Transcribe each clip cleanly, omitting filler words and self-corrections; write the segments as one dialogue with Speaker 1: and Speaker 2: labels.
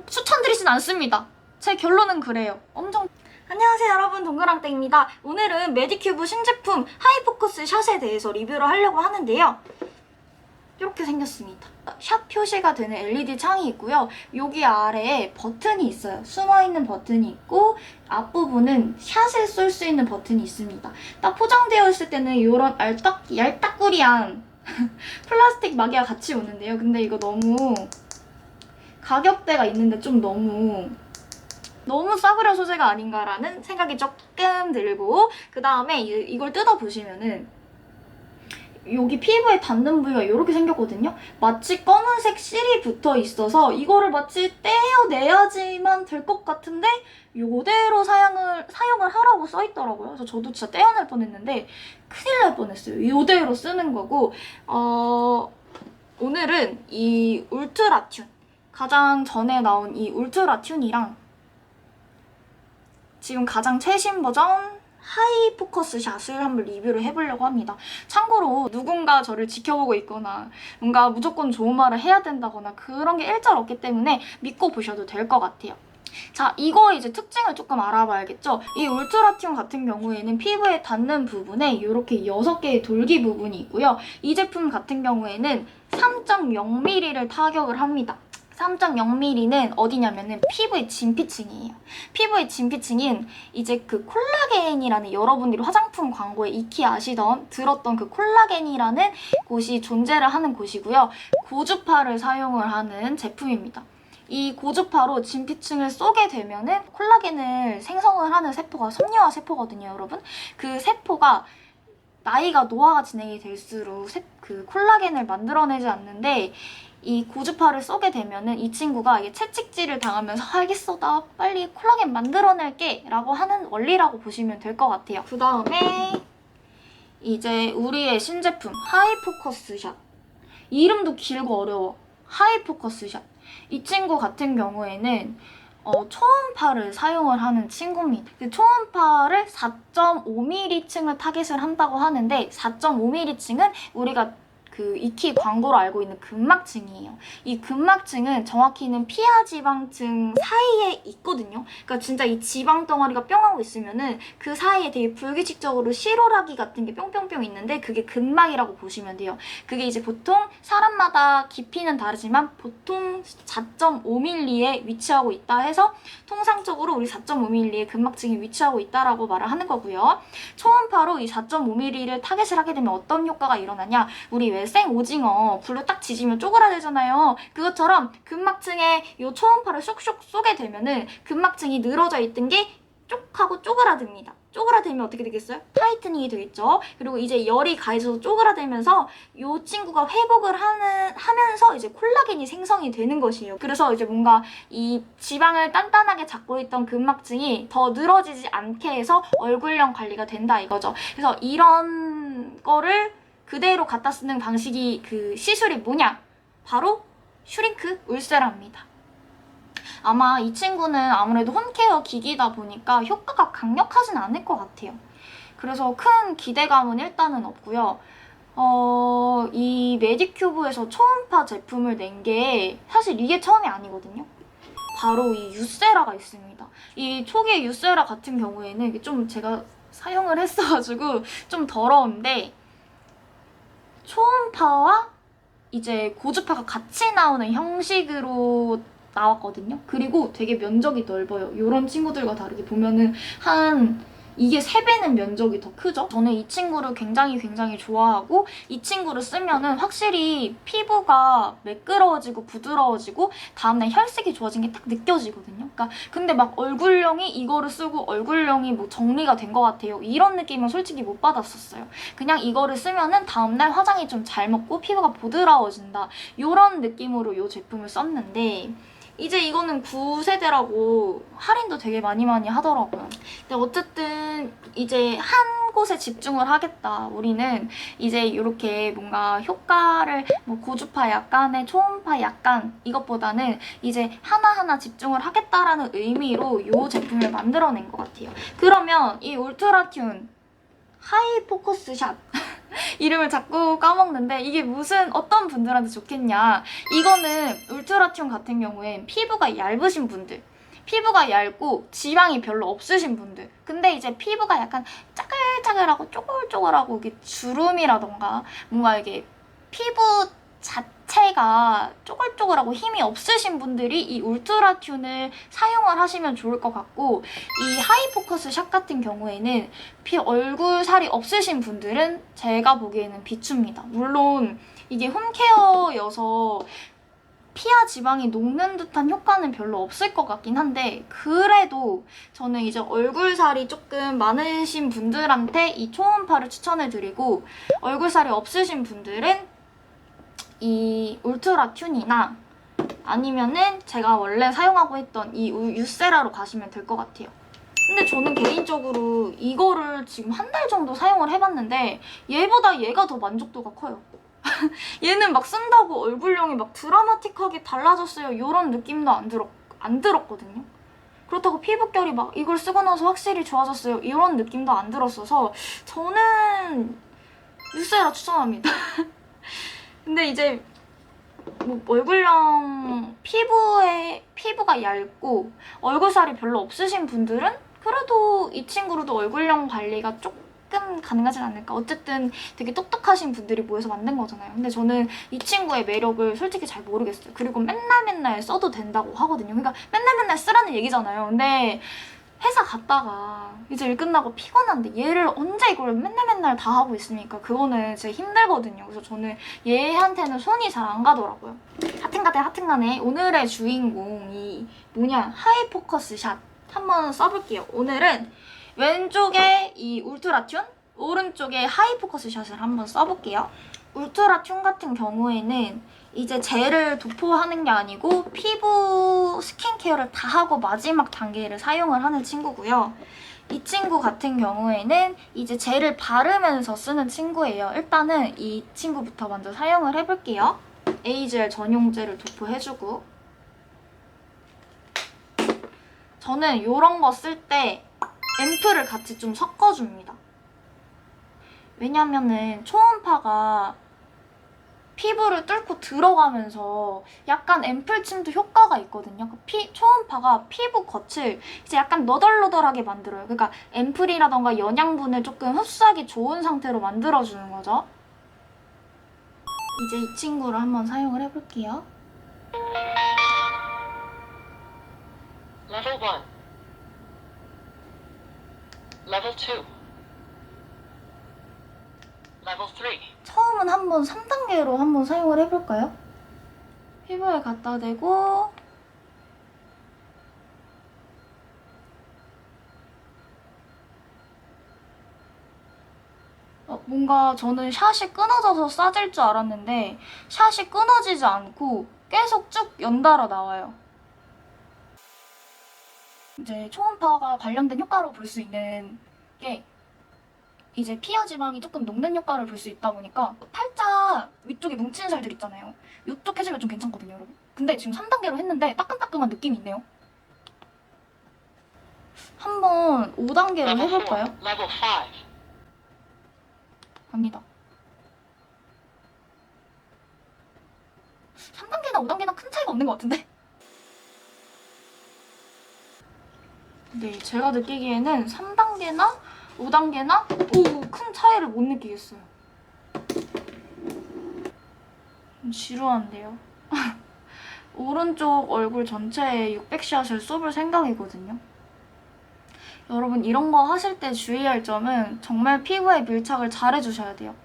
Speaker 1: 추천드리진 않습니다. 제 결론은 그래요. 엄청. 안녕하세요 여러분, 동그랑땡입니다. 오늘은 메디큐브 신제품 하이포커스 샷에 대해서 리뷰를 하려고 하는데요. 이렇게 생겼습니다. 샷 표시가 되는 LED 창이 있고요. 여기 아래에 버튼이 있어요. 숨어있는 버튼이 있고 앞부분은 샷을 쏠 수 있는 버튼이 있습니다. 딱 포장되어 있을 때는 이런 얄딱구리한 플라스틱 마개가 같이 오는데요. 근데 이거 너무 가격대가 있는데 좀 너무 싸구려 소재가 아닌가라는 생각이 조금 들고, 그 다음에 이걸 뜯어보시면은 여기 피부에 닿는 부위가 이렇게 생겼거든요. 마치 검은색 실이 붙어 있어서 이거를 마치 떼어내야지만 될 것 같은데 이대로 사용을 하라고 써 있더라고요. 그래서 저도 진짜 떼어낼 뻔했는데 큰일 날 뻔했어요. 이대로 쓰는 거고, 오늘은 이 울트라 튠, 가장 전에 나온 이 울트라 튠이랑 지금 가장 최신 버전 하이 포커스 샷을 한번 리뷰를 해보려고 합니다. 참고로 누군가 저를 지켜보고 있거나 뭔가 무조건 좋은 말을 해야 된다거나 그런 게 일절 없기 때문에 믿고 보셔도 될 것 같아요. 자, 이거 이제 특징을 조금 알아봐야겠죠? 이 울트라 튠 같은 경우에는 피부에 닿는 부분에 이렇게 6개의 돌기 부분이 있고요. 이 제품 같은 경우에는 3.0mm를 타격을 합니다. 3.0mm는 어디냐면은 피부의 진피층이에요. 피부의 진피층인 이제 그 콜라겐이라는, 여러분들이 화장품 광고에 익히 들었던 그 콜라겐이라는 곳이 존재를 하는 곳이고요. 고주파를 사용을 하는 제품입니다. 이 고주파로 진피층을 쏘게 되면은 콜라겐을 생성을 하는 세포가 섬유화 세포거든요, 여러분. 그 세포가 나이가 노화가 진행이 될수록 그 콜라겐을 만들어내지 않는데, 이 고주파를 쏘게 되면은 이 친구가 이게 채찍질을 당하면서 알겠어, 나 빨리 콜라겐 만들어낼게 라고 하는 원리라고 보시면 될 것 같아요. 그 다음에 이제 우리의 신제품 하이포커스 샷. 이름도 길고 어려워. 하이포커스 샷. 이 친구 같은 경우에는 초음파를 사용을 하는 친구입니다. 초음파를 4.5mm층을 타겟을 한다고 하는데, 4.5mm층은 우리가 그 익히 광고로 알고 있는 근막층이에요. 이 근막층은 정확히는 피하지방층 사이에 있거든요. 그러니까 진짜 이 지방 덩어리가 뿅 하고 있으면은 그 사이에 되게 불규칙적으로 실오라기 같은 게 뿅뿅뿅 있는데 그게 근막이라고 보시면 돼요. 그게 이제 보통 사람마다 깊이는 다르지만 보통 4.5mm에 위치하고 있다 해서 통상적으로 우리 4.5mm의 근막층이 위치하고 있다라고 말을 하는 거고요. 초음파로 이 4.5mm를 타겟을 하게 되면 어떤 효과가 일어나냐? 우리 왜 생 오징어 불로 딱 지지면 쪼그라들잖아요. 그것처럼 근막층에 이 초음파를 쏙쏙 쏘게 되면은 근막층이 늘어져 있던 게 쪽 하고 쪼그라듭니다. 쪼그라들면 어떻게 되겠어요? 타이트닝이 되겠죠. 그리고 이제 열이 가해져서 쪼그라들면서 이 친구가 회복을 하면서 이제 콜라겐이 생성이 되는 것이에요. 그래서 이제 뭔가 이 지방을 단단하게 잡고 있던 근막층이 더 늘어지지 않게 해서 얼굴형 관리가 된다 이거죠. 그래서 이런 거를 그대로 갖다 쓰는 방식이, 그 시술이 뭐냐? 바로 슈링크 울세라입니다. 아마 이 친구는 아무래도 홈케어 기기다 보니까 효과가 강력하진 않을 것 같아요. 그래서 큰 기대감은 일단은 없고요. 이 메디큐브에서 초음파 제품을 낸 게 사실 이게 처음이 아니거든요. 바로 이 유세라가 있습니다. 이 초기의 유세라 같은 경우에는 이게 좀 제가 사용을 했어가지고 좀 더러운데, 초음파와 이제 고주파가 같이 나오는 형식으로 나왔거든요. 그리고 되게 면적이 넓어요. 이런 친구들과 다르게 보면은 이게 3배는 면적이 더 크죠? 저는 이 친구를 굉장히 좋아하고, 이 친구를 쓰면은 확실히 피부가 매끄러워지고 부드러워지고 다음날 혈색이 좋아진 게 딱 느껴지거든요. 그러니까 근데 막 얼굴형이 이거를 쓰고 얼굴형이 뭐 정리가 된 것 같아요, 이런 느낌은 솔직히 못 받았었어요. 그냥 이거를 쓰면은 다음날 화장이 좀 잘 먹고 피부가 부드러워진다, 이런 느낌으로 이 제품을 썼는데, 이제 이거는 9세대라고 할인도 되게 많이 하더라고요. 근데 어쨌든 이제 한 곳에 집중을 하겠다, 우리는 이제 이렇게 뭔가 효과를 뭐 고주파 약간의 초음파 약간 이것보다는 이제 하나하나 집중을 하겠다라는 의미로 이 제품을 만들어낸 것 같아요. 그러면 이 울트라 튠 하이 포커스 샷 이름을 자꾸 까먹는데 이게 어떤 분들한테 좋겠냐. 이거는 울트라튠 같은 경우엔 피부가 얇으신 분들, 피부가 얇고 지방이 별로 없으신 분들, 근데 이제 피부가 약간 짜글짜글하고 쪼글쪼글하고 이게 주름이라던가 뭔가 이게 피부 자체가 쪼글쪼글하고 힘이 없으신 분들이 이 울트라튠을 사용을 하시면 좋을 것 같고, 이 하이포커스 샷 같은 경우에는 얼굴 살이 없으신 분들은 제가 보기에는 비춥니다. 물론 이게 홈케어여서 피하 지방이 녹는 듯한 효과는 별로 없을 것 같긴 한데, 그래도 저는 이제 얼굴 살이 조금 많으신 분들한테 이 초음파를 추천해드리고, 얼굴 살이 없으신 분들은 이 울트라튠이나 아니면은 제가 원래 사용하고 있던 이 유세라로 가시면 될 것 같아요. 근데 저는 개인적으로 이거를 지금 한 달 정도 사용을 해봤는데 얘보다 얘가 더 만족도가 커요. 얘는 막 쓴다고 얼굴형이 막 드라마틱하게 달라졌어요 이런 느낌도 안 들었거든요. 그렇다고 피부결이 막 이걸 쓰고 나서 확실히 좋아졌어요 이런 느낌도 안 들었어서 저는 유세라 추천합니다. 근데 이제 뭐 얼굴형 피부가 얇고 얼굴살이 별로 없으신 분들은 그래도 이 친구로도 얼굴형 관리가 조금 가능하진 않을까. 어쨌든 되게 똑똑하신 분들이 모여서 만든 거잖아요. 근데 저는 이 친구의 매력을 솔직히 잘 모르겠어요. 그리고 맨날 써도 된다고 하거든요. 그러니까 맨날 쓰라는 얘기잖아요. 근데 회사 갔다가 이제 일 끝나고 피곤한데 얘를 언제 이걸 맨날 다 하고 있으니까 그거는 진짜 힘들거든요. 그래서 저는 얘한테는 손이 잘 안 가더라고요. 하여튼간에 오늘의 주인공이 뭐냐, 하이포커스 샷 한번 써볼게요. 오늘은 왼쪽에 이 울트라튠, 오른쪽에 하이포커스 샷을 한번 써볼게요. 울트라튠 같은 경우에는 이제 젤을 도포하는 게 아니고 피부 스킨케어를 다 하고 마지막 단계를 사용을 하는 친구고요. 이 친구 같은 경우에는 이제 젤을 바르면서 쓰는 친구예요. 일단은 이 친구부터 먼저 사용을 해볼게요. 에이젤 전용 젤을 도포해주고, 저는 이런 거 쓸 때 앰플을 같이 좀 섞어줍니다. 왜냐면은 초음파가 피부를 뚫고 들어가면서 약간 앰플침도 효과가 있거든요. 초음파가 피부 겉을 이제 약간 너덜너덜하게 만들어요. 그러니까 앰플이라던가 영양분을 조금 흡수하기 좋은 상태로 만들어주는 거죠. 이제 이 친구를 한번 사용을 해볼게요.
Speaker 2: Level 1. Level 2. Level 3.
Speaker 1: 처음은 한번 3단계로 한번 사용을 해볼까요? 피부에 갖다 대고 뭔가 저는 샷이 끊어져서 싸질 줄 알았는데 샷이 끊어지지 않고 계속 쭉 연달아 나와요. 이제 초음파가 관련된 효과로 볼 수 있는 게 이제 피하 지방이 조금 녹는 효과를 볼 수 있다 보니까 살짝 위쪽에 뭉친 살들 있잖아요. 이쪽 해주면 좀 괜찮거든요, 여러분. 근데 지금 3단계로 했는데 따끔따끔한 느낌이 있네요. 한번 5단계로 해볼까요?
Speaker 2: Level 5.
Speaker 1: 갑니다. 3단계나 5단계나 큰 차이가 없는 것 같은데? 네, 제가 느끼기에는 3단계나 5단계나 큰 차이를 못 느끼겠어요. 좀 지루한데요? 오른쪽 얼굴 전체에 600샷을 쏘볼 생각이거든요. 여러분 이런 거 하실 때 주의할 점은 정말 피부에 밀착을 잘 해주셔야 돼요.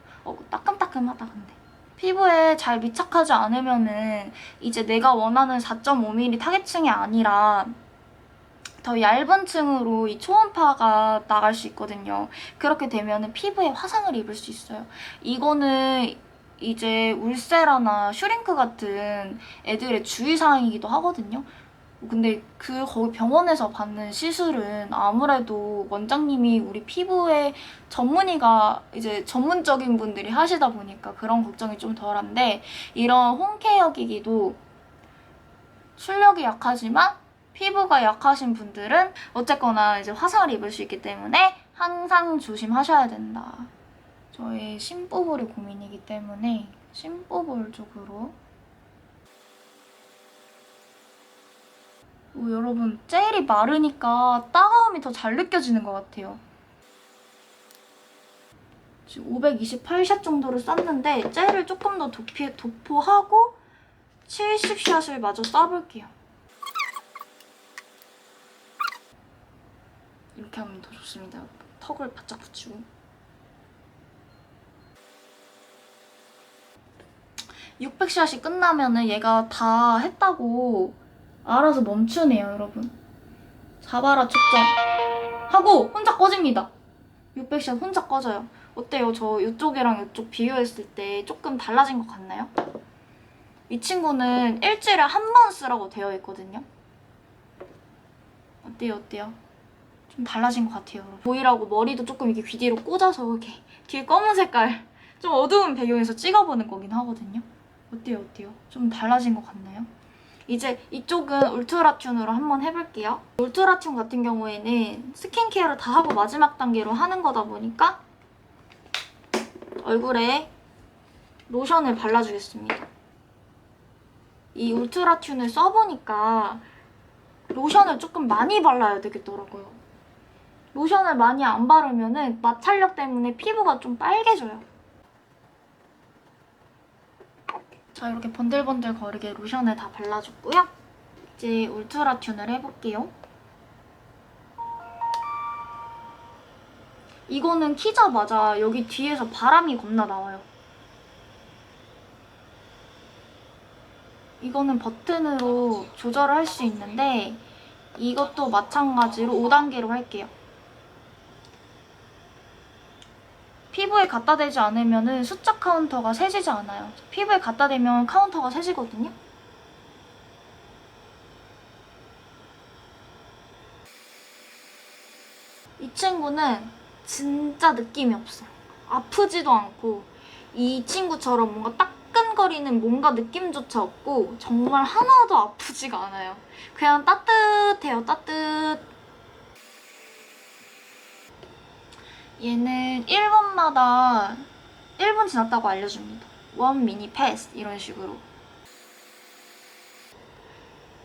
Speaker 1: 따끔따끔하다 근데. 피부에 잘 밀착하지 않으면은 이제 내가 원하는 4.5mm 타겟층이 아니라 더 얇은 층으로 이 초음파가 나갈 수 있거든요. 그렇게 되면은 피부에 화상을 입을 수 있어요. 이거는 이제 울세라나 슈링크 같은 애들의 주의사항이기도 하거든요. 근데 거기 병원에서 받는 시술은 아무래도 원장님이 우리 피부에 이제 전문적인 분들이 하시다 보니까 그런 걱정이 좀 덜한데, 이런 홈케어 기기도 출력이 약하지만 피부가 약하신 분들은 어쨌거나 이제 화상을 입을 수 있기 때문에 항상 조심하셔야 된다. 저의 심뽀볼이 고민이기 때문에 심뽀볼 쪽으로. 여러분, 젤이 마르니까 따가움이 더 잘 느껴지는 것 같아요. 지금 528샷 정도를 쐈는데 젤을 조금 더 도포하고 70샷을 마저 쏴볼게요. 이렇게 하면 더 좋습니다. 턱을 바짝 붙이고. 600샷이 끝나면은 얘가 다 했다고 알아서 멈추네요, 여러분. 잡아라 측정 하고 혼자 꺼집니다. 600샷 혼자 꺼져요. 어때요? 저 이쪽이랑 이쪽 비교했을 때 조금 달라진 것 같나요? 이 친구는 일주일에 한 번 쓰라고 되어 있거든요. 어때요? 좀 달라진 것 같아요. 보이라고 머리도 조금 이렇게 귀 뒤로 꽂아서 이렇게 뒤에 검은 색깔 좀 어두운 배경에서 찍어보는 거긴 하거든요. 어때요? 좀 달라진 것 같나요? 이제 이쪽은 울트라 튠으로 한번 해볼게요. 울트라 튠 같은 경우에는 스킨케어를 다 하고 마지막 단계로 하는 거다 보니까 얼굴에 로션을 발라주겠습니다. 이 울트라 튠을 써보니까 로션을 조금 많이 발라야 되겠더라고요. 로션을 많이 안 바르면은 마찰력 때문에 피부가 좀 빨개져요. 자, 이렇게 번들번들 거리게 로션을 다 발라줬고요. 이제 울트라 튠을 해볼게요. 이거는 키자마자 여기 뒤에서 바람이 겁나 나와요. 이거는 버튼으로 조절을 할 수 있는데 이것도 마찬가지로 5단계로 할게요. 피부에 갖다 대지 않으면 숫자 카운터가 세지지 않아요. 피부에 갖다 대면 카운터가 세지거든요. 이 친구는 진짜 느낌이 없어요. 아프지도 않고 이 친구처럼 뭔가 따끈거리는 뭔가 느낌조차 없고 정말 하나도 아프지가 않아요. 그냥 따뜻해요, 따뜻. 얘는 1분마다 1분 지났다고 알려줍니다. 1 미니 패스 이런 식으로.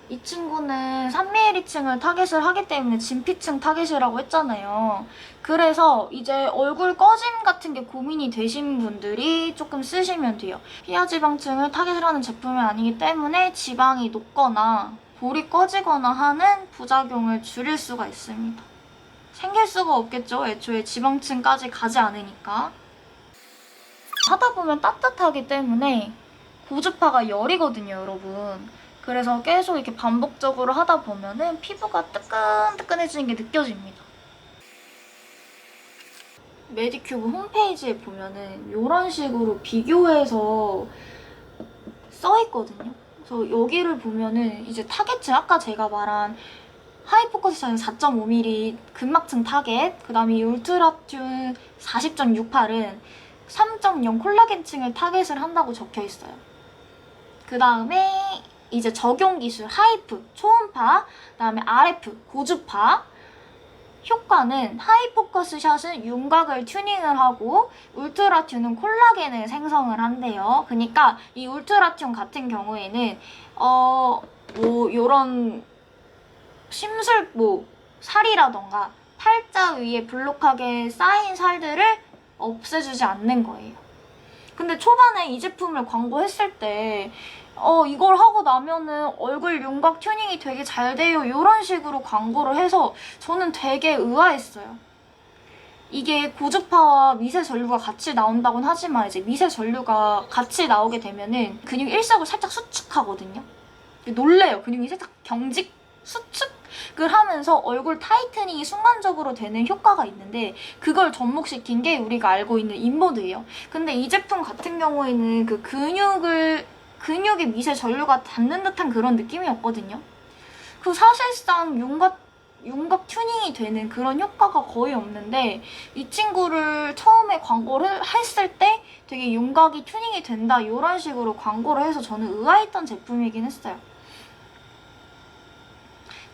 Speaker 1: 이 친구는 3mm층을 타겟을 하기 때문에 진피층 타겟이라고 했잖아요. 그래서 이제 얼굴 꺼짐 같은 게 고민이 되신 분들이 조금 쓰시면 돼요. 피하지방층을 타겟을 하는 제품이 아니기 때문에 지방이 녹거나 볼이 꺼지거나 하는 부작용을 줄일 수가 있습니다. 생길 수가 없겠죠. 애초에 지방층까지 가지 않으니까. 하다 보면 따뜻하기 때문에 고주파가 열이거든요, 여러분. 그래서 계속 이렇게 반복적으로 하다 보면은 피부가 뜨끈뜨끈해지는 게 느껴집니다. 메디큐브 홈페이지에 보면은 이런 식으로 비교해서 써있거든요. 그래서 여기를 보면은 이제 타겟층, 아까 제가 말한 하이포커스는 4.5mm 근막층 타겟, 그 다음에 울트라 튠 40.68은 3.0 콜라겐층을 타겟을 한다고 적혀 있어요. 그 다음에 이제 적용 기술 하이프, 초음파, 그 다음에 RF, 고주파. 효과는 하이포커스 샷은 윤곽을 튜닝을 하고 울트라 튠은 콜라겐을 생성을 한대요. 그러니까 이 울트라 튠 같은 경우에는 요런 심술, 살이라던가 팔자 위에 블록하게 쌓인 살들을 없애주지 않는 거예요. 근데 초반에 이 제품을 광고했을 때 이걸 하고 나면은 얼굴 윤곽 튜닝이 되게 잘 돼요, 이런 식으로 광고를 해서 저는 되게 의아했어요. 이게 고주파와 미세 전류가 같이 나온다고는 하지만 이제 미세 전류가 같이 나오게 되면은 근육 일석을 살짝 수축하거든요. 놀래요. 근육이 살짝 경직, 수축을 하면서 얼굴 타이트닝이 순간적으로 되는 효과가 있는데 그걸 접목시킨 게 우리가 알고 있는 인모드예요. 근데 이 제품 같은 경우에는 그 근육에 미세 전류가 닿는 듯한 그런 느낌이었거든요. 그 사실상 윤곽 튜닝이 되는 그런 효과가 거의 없는데 이 친구를 처음에 광고를 했을 때 되게 윤곽이 튜닝이 된다 이런 식으로 광고를 해서 저는 의아했던 제품이긴 했어요.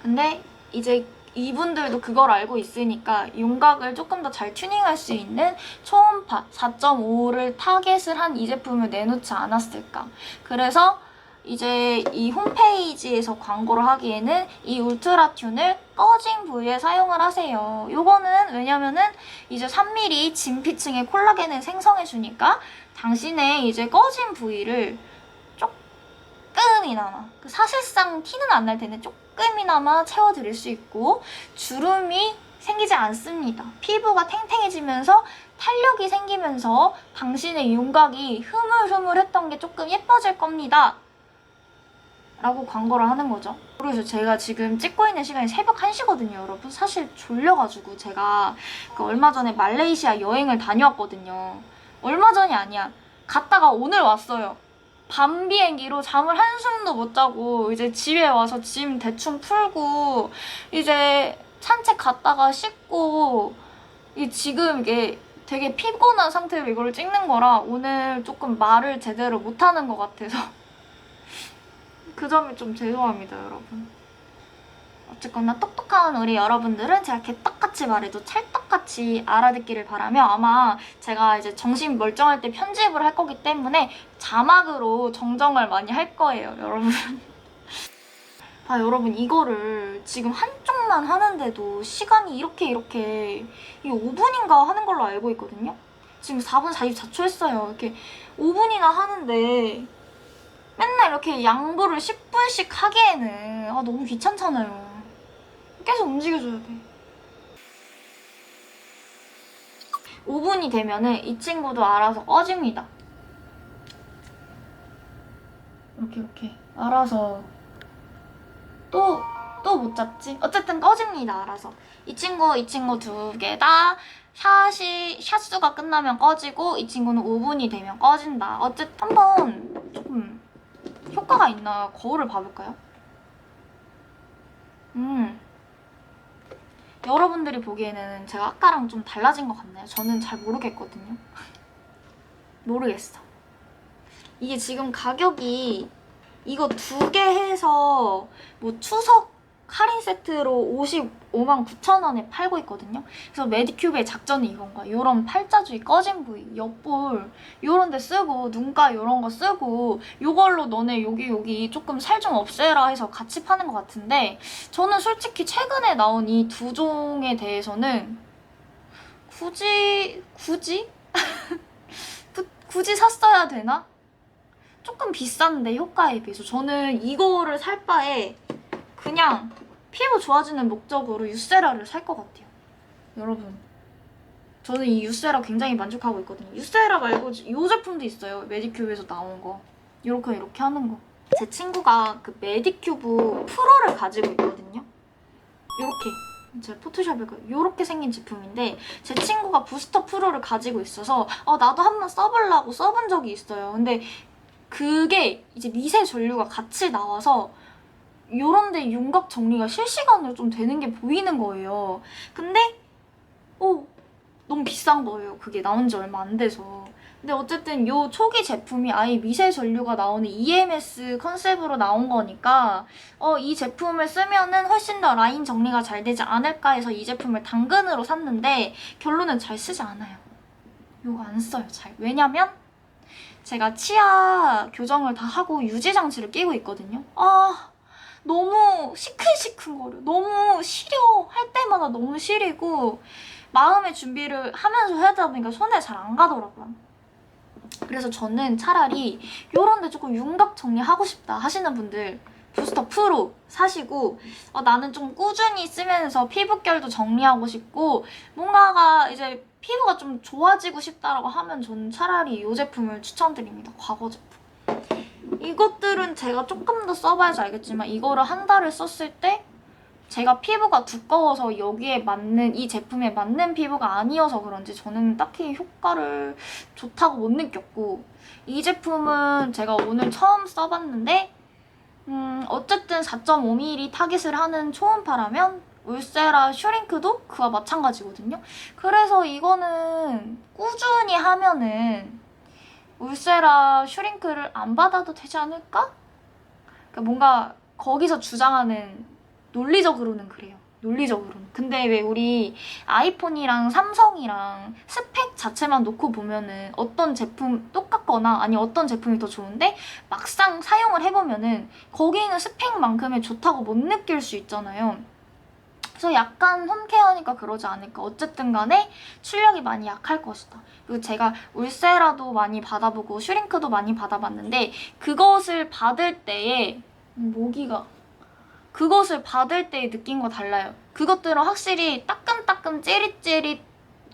Speaker 1: 근데 이제 이분들도 그걸 알고 있으니까 윤곽을 조금 더 잘 튜닝할 수 있는 초음파 4.5를 타겟을 한 이 제품을 내놓지 않았을까. 그래서 이제 이 홈페이지에서 광고를 하기에는 이 울트라 튠을 꺼진 부위에 사용을 하세요. 요거는 왜냐면은 이제 3mm 진피층의 콜라겐을 생성해주니까 당신의 이제 꺼진 부위를 조금이나마, 사실상 티는 안 날 텐데 조금이나마 채워드릴 수 있고 주름이 생기지 않습니다. 피부가 탱탱해지면서 탄력이 생기면서 당신의 윤곽이 흐물흐물했던 게 조금 예뻐질 겁니다. 라고 광고를 하는 거죠. 그래서 제가 지금 찍고 있는 시간이 새벽 1시거든요, 여러분. 사실 졸려가지고 제가 그 얼마 전에 말레이시아 여행을 다녀왔거든요. 얼마 전이 아니야. 갔다가 오늘 왔어요. 밤 비행기로 잠을 한숨도 못 자고 이제 집에 와서 짐 대충 풀고 이제 산책 갔다가 씻고 지금 이게 되게 피곤한 상태로 이걸 찍는 거라 오늘 조금 말을 제대로 못하는 것 같아서 그 점이 좀 죄송합니다, 여러분. 어쨌거나 똑똑한 우리 여러분들은 제가 개떡같이 말해도 찰떡같이 알아듣기를 바라며 아마 제가 이제 정신 멀쩡할 때 편집을 할 거기 때문에 자막으로 정정을 많이 할 거예요, 여러분. 여러분 이거를 지금 한쪽만 하는데도 시간이 이렇게 이게 5분인가 하는 걸로 알고 있거든요. 지금 4분 44초 했어요. 이렇게 5분이나 하는데 맨날 이렇게 양보를 10분씩 하기에는 너무 귀찮잖아요. 계속 움직여줘야 돼. 5분이 되면은 이 친구도 알아서 꺼집니다. 이렇게 알아서 또 못 잡지? 어쨌든 꺼집니다, 알아서. 이 친구 두 개 다 샷수가 끝나면 꺼지고 이 친구는 5분이 되면 꺼진다. 어쨌든 한번 조금 효과가 있나 거울을 봐볼까요? 여러분들이 보기에는 제가 아까랑 좀 달라진 것 같나요? 저는 잘 모르겠거든요. 모르겠어. 이게 지금 가격이 이거 2개 해서 뭐 추석 할인 세트로 55만 9천 원에 팔고 있거든요. 그래서 메디큐브의 작전이 이건가? 요런 팔자주의 꺼진 부위, 옆볼 요런 데 쓰고 눈가 요런 거 쓰고 요걸로 너네 여기 조금 살 좀 없애라 해서 같이 파는 것 같은데 저는 솔직히 최근에 나온 이 두 종에 대해서는 굳이 굳이 샀어야 되나? 조금 비싼데 효과에 비해서 저는 이거를 살 바에 그냥 피부 좋아지는 목적으로 유세라를 살 것 같아요. 여러분 저는 이 유세라 굉장히 만족하고 있거든요. 유세라 말고 이 제품도 있어요. 메디큐브에서 나온 거 이렇게 하는 거. 제 친구가 그 메디큐브 프로를 가지고 있거든요. 이렇게 제가 포토샵을 이렇게 생긴 제품인데 제 친구가 부스터 프로를 가지고 있어서 나도 한번 써보려고 써본 적이 있어요. 근데 그게 이제 미세 전류가 같이 나와서 요런데 윤곽 정리가 실시간으로 좀 되는 게 보이는 거예요. 근데 너무 비싼 거예요. 그게 나온 지 얼마 안 돼서. 근데 어쨌든 요 초기 제품이 아예 미세 전류가 나오는 EMS 컨셉으로 나온 거니까 이 제품을 쓰면은 훨씬 더 라인 정리가 잘 되지 않을까 해서 이 제품을 당근으로 샀는데 결론은 잘 쓰지 않아요. 요거 안 써요, 잘. 왜냐면 제가 치아 교정을 다 하고 유지 장치를 끼고 있거든요. 너무 시큰시큰거려. 너무 시려. 할 때마다 너무 시리고 마음의 준비를 하면서 해야 되다 보니까 손에 잘 안 가더라고요. 그래서 저는 차라리 요런 데 조금 윤곽 정리하고 싶다 하시는 분들 부스터 프로 사시고 나는 좀 꾸준히 쓰면서 피부결도 정리하고 싶고 뭔가가 이제 피부가 좀 좋아지고 싶다라고 하면 저는 차라리 이 제품을 추천드립니다. 과거 제품. 이것들은 제가 조금 더 써봐야지 알겠지만 이거를 한 달을 썼을 때 제가 피부가 두꺼워서 여기에 맞는 이 제품에 맞는 피부가 아니어서 그런지 저는 딱히 효과를 좋다고 못 느꼈고 이 제품은 제가 오늘 처음 써봤는데 어쨌든 4.5mm 타깃을 하는 초음파라면 울세라 슈링크도 그와 마찬가지거든요. 그래서 이거는 꾸준히 하면은 울세라 슈링크를 안 받아도 되지 않을까? 그러니까 뭔가 거기서 주장하는 논리적으로는 그래요. 논리적으로는. 근데 왜 우리 아이폰이랑 삼성이랑 스펙 자체만 놓고 보면은 어떤 제품 똑같거나 아니 어떤 제품이 더 좋은데 막상 사용을 해보면은 거기 있는 스펙만큼의 좋다고 못 느낄 수 있잖아요. 그래서 약간 홈케어니까 그러지 않을까. 어쨌든 간에 출력이 많이 약할 것이다. 그리고 제가 울세라도 많이 받아보고 슈링크도 많이 받아봤는데 그것을 받을 때에 모기가 그것을 받을 때의 느낌과 달라요. 그것들은 확실히 따끔따끔 찌릿찌릿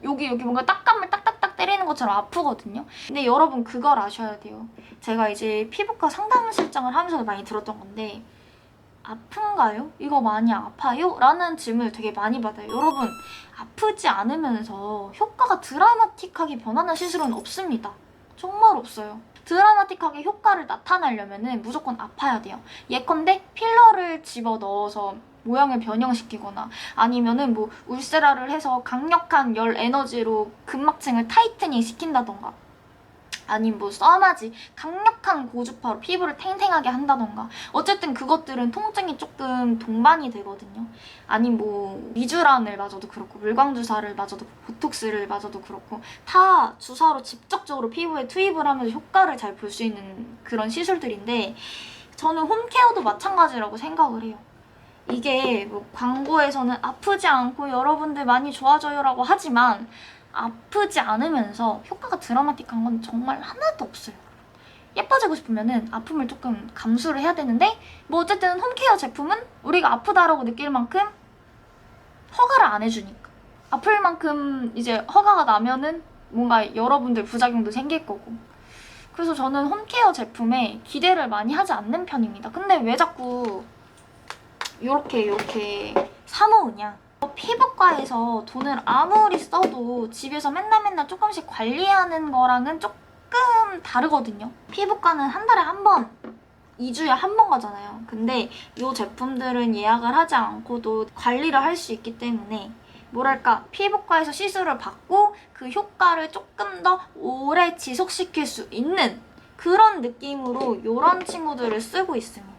Speaker 1: 여기 뭔가 딱감을 딱딱딱 때리는 것처럼 아프거든요. 근데 여러분 그걸 아셔야 돼요. 제가 이제 피부과 상담 실장을 하면서도 많이 들었던 건데 아픈가요? 이거 많이 아파요? 라는 질문을 되게 많이 받아요. 여러분 아프지 않으면서 효과가 드라마틱하게 변하는 시술은 없습니다. 정말 없어요. 드라마틱하게 효과를 나타내려면 무조건 아파야 돼요. 예컨대 필러를 집어넣어서 모양을 변형시키거나 아니면은 뭐 울세라를 해서 강력한 열 에너지로 근막층을 타이트닝 시킨다던가 아니면 뭐 써마지 강력한 고주파로 피부를 탱탱하게 한다던가 어쨌든 그것들은 통증이 조금 동반이 되거든요. 아니면 뭐 미주란을 맞아도 그렇고 물광주사를 맞아도 보톡스를 맞아도 그렇고 다 주사로 직접적으로 피부에 투입을 하면서 효과를 잘 볼 수 있는 그런 시술들인데 저는 홈케어도 마찬가지라고 생각을 해요. 이게 뭐 광고에서는 아프지 않고 여러분들 많이 좋아져요라고 하지만 아프지 않으면서 효과가 드라마틱한 건 정말 하나도 없어요. 예뻐지고 싶으면은 아픔을 조금 감수를 해야 되는데 뭐 어쨌든 홈케어 제품은 우리가 아프다라고 느낄 만큼 허가를 안 해주니까 아플 만큼 이제 허가가 나면은 뭔가 여러분들 부작용도 생길 거고 그래서 저는 홈케어 제품에 기대를 많이 하지 않는 편입니다. 근데 왜 자꾸 이렇게 사모으냐? 피부과에서 돈을 아무리 써도 집에서 맨날 조금씩 관리하는 거랑은 조금 다르거든요. 피부과는 한 달에 한 번, 2주에 한 번 가잖아요. 근데 이 제품들은 예약을 하지 않고도 관리를 할 수 있기 때문에 뭐랄까 피부과에서 시술을 받고 그 효과를 조금 더 오래 지속시킬 수 있는 그런 느낌으로 이런 친구들을 쓰고 있습니다.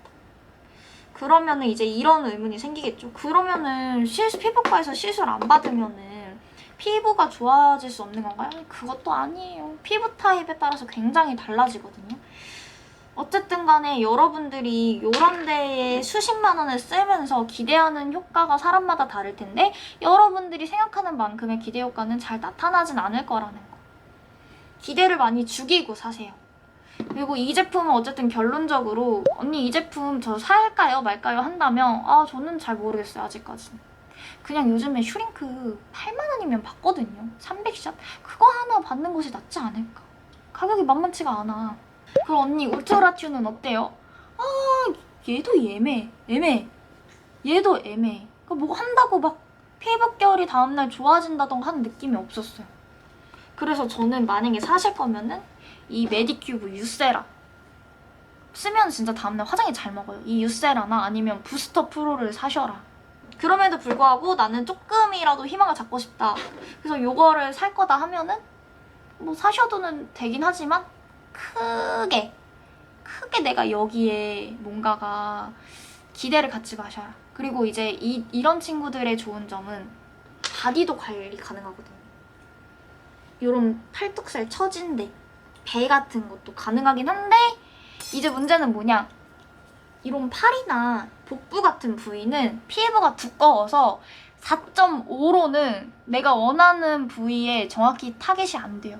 Speaker 1: 그러면은 이제 이런 의문이 생기겠죠. 그러면은 피부과에서 시술 안 받으면은 피부가 좋아질 수 없는 건가요? 그것도 아니에요. 피부 타입에 따라서 굉장히 달라지거든요. 어쨌든 간에 여러분들이 이런 데에 수십만 원을 쓰면서 기대하는 효과가 사람마다 다를 텐데 여러분들이 생각하는 만큼의 기대 효과는 잘 나타나진 않을 거라는 거. 기대를 많이 죽이고 사세요. 그리고 이 제품은 어쨌든 결론적으로 언니 이 제품 저 살까요 말까요 한다면 저는 잘 모르겠어요 아직까지는. 그냥 요즘에 슈링크 8만 원이면 받거든요. 300샷? 그거 하나 받는 것이 낫지 않을까. 가격이 만만치가 않아. 그럼 언니 울트라튜는 어때요? 얘도 애매해. 얘도 애매해. 뭐 한다고 막 피부 결이 다음날 좋아진다던가 하는 느낌이 없었어요. 그래서 저는 만약에 사실 거면은 이 메디큐브 유세라 쓰면 진짜 다음날 화장이 잘 먹어요. 이 유세라나 아니면 부스터 프로를 사셔라. 그럼에도 불구하고 나는 조금이라도 희망을 갖고 싶다. 그래서 요거를 살 거다 하면은 뭐 사셔도는 되긴 하지만 크게 내가 여기에 뭔가가 기대를 갖지 마셔라. 그리고 이제 이런 친구들의 좋은 점은 바디도 관리 가능하거든요. 요런 팔뚝살 처진데 배 같은 것도 가능하긴 한데 이제 문제는 뭐냐, 이런 팔이나 복부 같은 부위는 피부가 두꺼워서 4.5로는 내가 원하는 부위에 정확히 타겟이 안 돼요.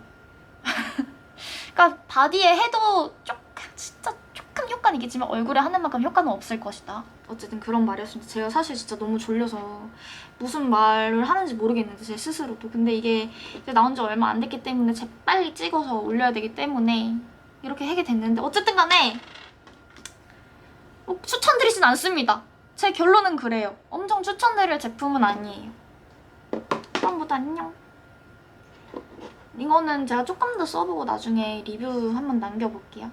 Speaker 1: 그러니까 바디에 해도 진짜 조금 효과는 있겠지만 얼굴에 하는 만큼 효과는 없을 것이다. 어쨌든 그런 말이었습니다. 제가 사실 진짜 너무 졸려서 무슨 말을 하는지 모르겠는데 제 스스로도. 근데 이게 나온 지 얼마 안 됐기 때문에 빨리 찍어서 올려야 되기 때문에 이렇게 하게 됐는데 어쨌든 간에 추천드리진 않습니다. 제 결론은 그래요. 엄청 추천드릴 제품은 아니에요. 그럼 모두 안녕. 이거는 제가 조금 더 써보고 나중에 리뷰 한번 남겨볼게요.